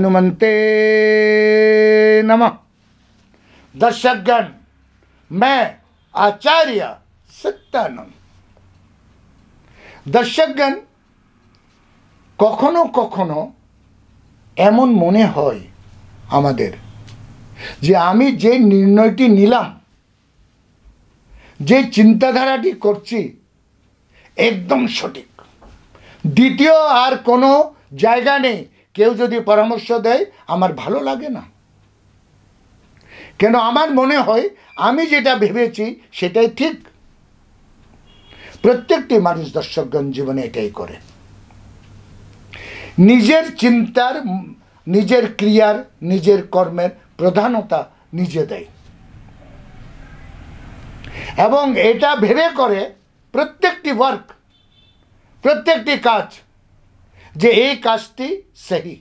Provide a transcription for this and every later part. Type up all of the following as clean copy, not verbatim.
हनुमन्ते नमः। दर्शकगण, मैं आचार्य सत्यानंद। दर्शकगण, कखनो कखनो एमन मने हय आमादेर जे आमी जे निर्णयटी निलाम, जे चिंताधाराटी करছি एकदम सठिक, द्वितीय आर कोनो जायगा नेই। केउ यदि परामर्श देয় आमार भालो लागे ना, केन आमार मने हय आमी जेटा भेबेছি सेटाই ठीक। प्रत्येकटी मानुष दर्शकगण जीवने एटाই करे, निजेर चिंतार, निजेर क्रियार, निजेर कर्मेर प्रधानता निजे देয় এবং এটা ভেবে করে প্রত্যেকটি ওয়ার্ক, প্রত্যেকটি কাজ যে এই কাজটি সহি,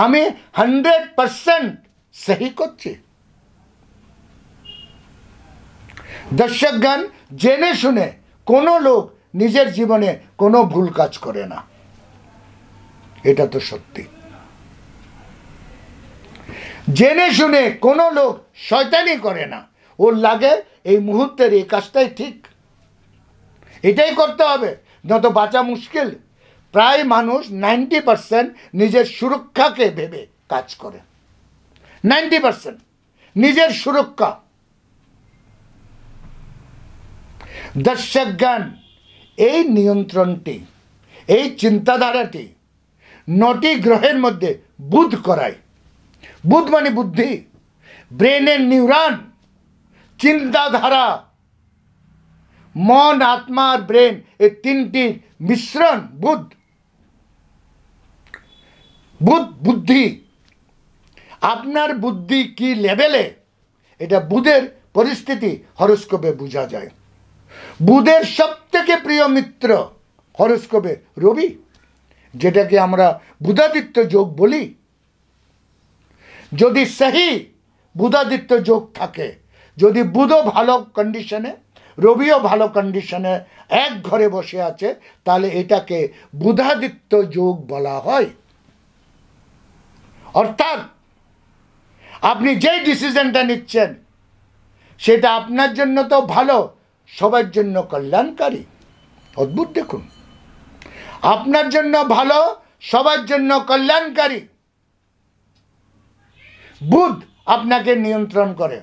আমি 100% সহি করছি। দর্শকগণ, জেনে শুনে কোনো লোক নিজের জীবনে কোনো ভুল কাজ করে না, এটা তো সত্যি। জেনে শুনে কোনো লোক শয়তানি করে না, ওর লাগে এই মুহূর্তের এই কাজটাই ঠিক, এটাই করতে হবে, নয়তো বাঁচা মুশকিল। প্রায় মানুষ 90% নিজের সুরক্ষাকে ভেবে কাজ করে, 90% নিজের সুরক্ষা। দর্শকগণ, এই নিয়ন্ত্রণটি, এই চিন্তাধারাটি 9টি গ্রহের মধ্যে বুধ করায়। বুধ মানে বুদ্ধি, ব্রেনের নিউরন, চিন্তাধারা, মন, আত্মা আর ব্রেন, এই তিনটির মিশ্রণ বুধ। বুধ বুদ্ধি, আপনার বুদ্ধি কি লেভেলে এটা বুধের পরিস্থিতি হরোস্কোপে বোঝা যায়। বুধের সবথেকে প্রিয় মিত্র হরোস্কোপে রবি, যেটাকে আমরা বুধাদিত্য যোগ বলি। যদি সহি বুধাদিত্য যোগ থাকে, যদি বুধও ভালো কন্ডিশনে, রবিও ভালো কন্ডিশনে এক ঘরে বসে আছে, তাহলে এটাকে বুধাদিত্য যোগ বলা হয়। অর্থাৎ আপনি যেই ডিসিশনটা নিচ্ছেন সেটা আপনার জন্য তো ভালো, সবার জন্য কল্যাণকারী। অদ্ভুত দেখুন, আপনার জন্য ভালো, সবার জন্য কল্যাণকারী। বুধ আপনাকে নিয়ন্ত্রণ করে।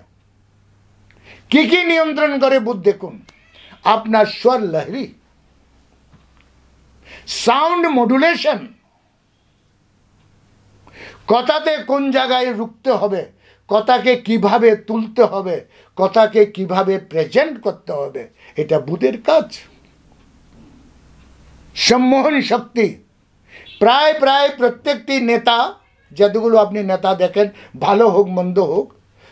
কি কি নিয়ন্ত্রণ করে বুধ দেখুন? আপনার স্বর লহরী, সাউন্ড মডুলেশন, কথাতে কোন জায়গায় রুখতে হবে, কথাকে কিভাবে তুলতে হবে, কথাকে কিভাবে প্রেজেন্ট করতে হবে, এটা বুধের কাজ। সম্মোহন শক্তি, প্রায় প্রায় প্রত্যেকটি নেতা, যতগুলো আপনি নেতা দেখেন, ভালো হোক মন্দ হোক,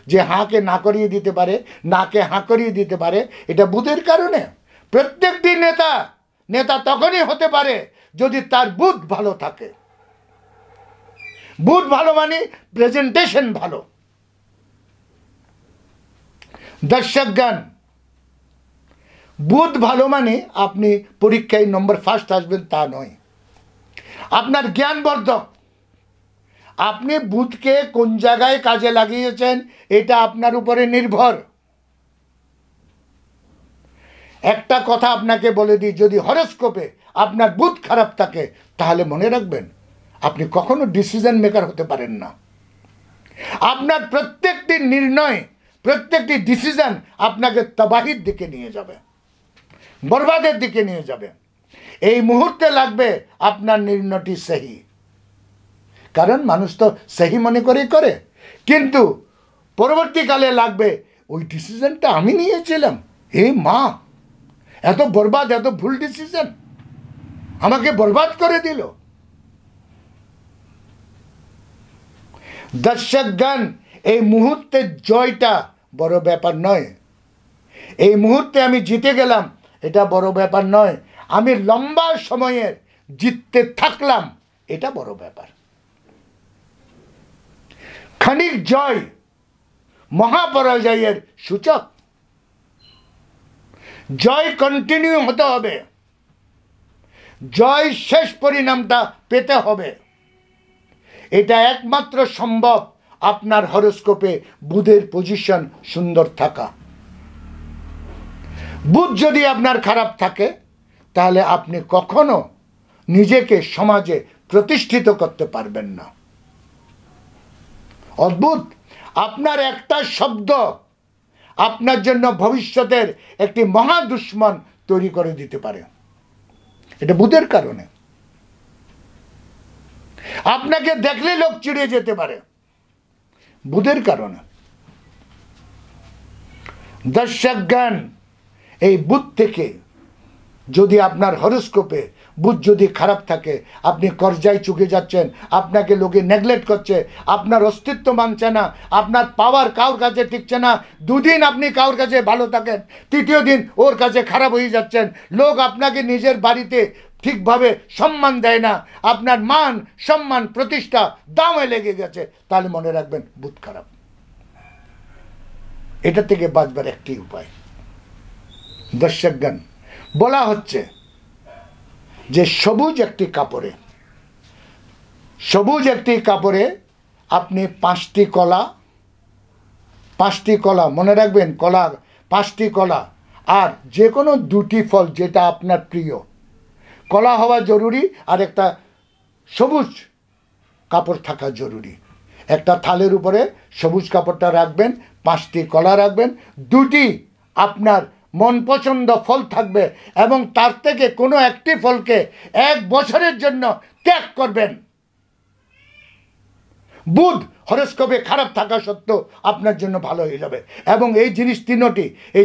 যে হাঁকে না করিয়ে দিতে পারে, নাকে হাঁ করিয়ে দিতে পারে, এটা বুধের কারণে। প্রত্যেকটি নেতা নেতা তখনই হতে পারে যদি তার বুধ ভালো থাকে। বুধ ভালো মানে প্রেজেন্টেশন ভালো। দর্শকগণ, বুধ ভালো মানে আপনি পরীক্ষায় নম্বর ফার্স্ট আসবেন তা নয়, আপনার জ্ঞানবর্ধক। আপনি বুধকে কোন জায়গায় কাজে লাগিয়েছেন এটা আপনার উপরে নির্ভর। একটা কথা আপনাকে বলে দিই, যদি হরোস্কোপে আপনার বুধ খারাপ থাকে তাহলে মনে রাখবেন আপনি কখনো ডিসিশন মেকার হতে পারেন না। আপনার প্রত্যেকটি নির্ণয়, প্রত্যেকটি ডিসিশন আপনাকে তবাহির দিকে নিয়ে যাবে, বরবাদের দিকে নিয়ে যাবে। এই মুহূর্তে লাগবে আপনার নির্ণয়টি সহি, কারণ মানুষ তো সহি মনে করেই করে, কিন্তু পরবর্তীকালে লাগবে ওই ডিসিশনটা আমি নিয়েছিলাম, হে মা এত বরবাদ, এত ভুল ডিসিশন আমাকে বরবাদ করে দিল। দর্শকগণ, এই মুহূর্তের জয়টা বড় ব্যাপার নয়, এই মুহূর্তে আমি জিতে গেলাম এটা বড় ব্যাপার নয়, আমি লম্বা সময়ের জিততে থাকলাম এটা বড় ব্যাপার। ক্ষণিক জয় মহাপরাজয়ের সূচক। জয় কন্টিনিউ হতে হবে, জয় শেষ পরিণামটা পেতে হবে। এটা একমাত্র সম্ভব আপনার হরোস্কোপে বুধের পজিশন সুন্দর থাকা। বুধ যদি আপনার খারাপ থাকে তাহলে আপনি কখনো নিজেকে সমাজে প্রতিষ্ঠিত করতে পারবেন না। অদ্ভুত, আপনার একটা শব্দ আপনার জন্য ভবিষ্যতের একটি মহা দুশ্মন তৈরি করে দিতে পারে। এটা বুধের কারণে। আপনাকে দেখলে লোক চিড়ে যেতে পারে, বুধের কারণে। দর্শকগণ, এই বুধ থেকে যদি আপনার হরোস্কোপে বুধ যদি খারাপ থাকে, আপনি কর্জায় চুকে যাচ্ছেন, আপনাকে লোকে নেগলেক্ট করছে, আপনার অস্তিত্ব মানছে না, আপনার পাওয়ার কারোর কাছে টিকছে না, দুদিন আপনি কারোর কাছে ভালো থাকেন, তৃতীয় দিন ওর কাছে খারাপ হয়ে যাচ্ছেন, লোক আপনাকে নিজের বাড়িতে ঠিকভাবে সম্মান দেয় না, আপনার মান সম্মান প্রতিষ্ঠা দামে লেগে গেছে, তাহলে মনে রাখবেন বুধ খারাপ। এটা থেকে বাঁচবার একটি উপায়। দর্শকগণ, বলা হচ্ছে যে সবুজ একটি কাপড়ে আপনি 5টি কলা মনে রাখবেন, কলা 5টি কলা, আর যে কোনো 2টি ফল যেটা আপনার প্রিয়, কলা হওয়া জরুরি আর একটা সবুজ কাপড় থাকা জরুরি। একটা থালের উপরে সবুজ কাপড়টা রাখবেন, 5টি কলা রাখবেন, 2টি আপনার মন পছন্দ ফল থাকবে, এবং তার থেকে কোনো একটি ফলকে 1 বছরের জন্য ত্যাগ করবেন। বুধ হরোস্কোপে খারাপ থাকা সত্ত্বেও আপনার জন্য ভালো হয়ে যাবে, এবং এই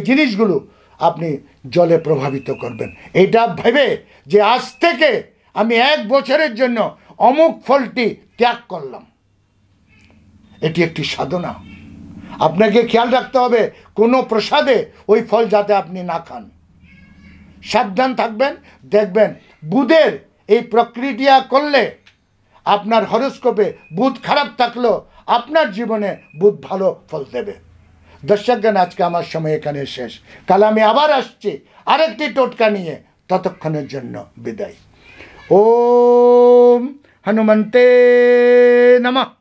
জিনিসগুলো আপনি জলে প্রভাবিত করবেন। এটা ভেবে যে আজ থেকে আমি 1 বছরের জন্য অমুক ফলটি ত্যাগ করলাম, এটি একটি সাধনা। আপনাকে খেয়াল রাখতে হবে কোনো প্রসাদে ওই ফল যাতে আপনি না খান। সাবধান থাকবেন। দেখবেন বুধের এই প্রক্রিয়া করলে আপনার হরোস্কোপে বুধ খারাপ থাকলেও আপনার জীবনে বুধ ভালো ফল দেবে। দর্শকগণ, আজকে আমার সময় এখানে শেষ। কাল আমি আবার আসছি আরেকটি টোটকা নিয়ে। ততক্ষণের জন্য বিদায়। ওম হনুমন্তে নমঃ।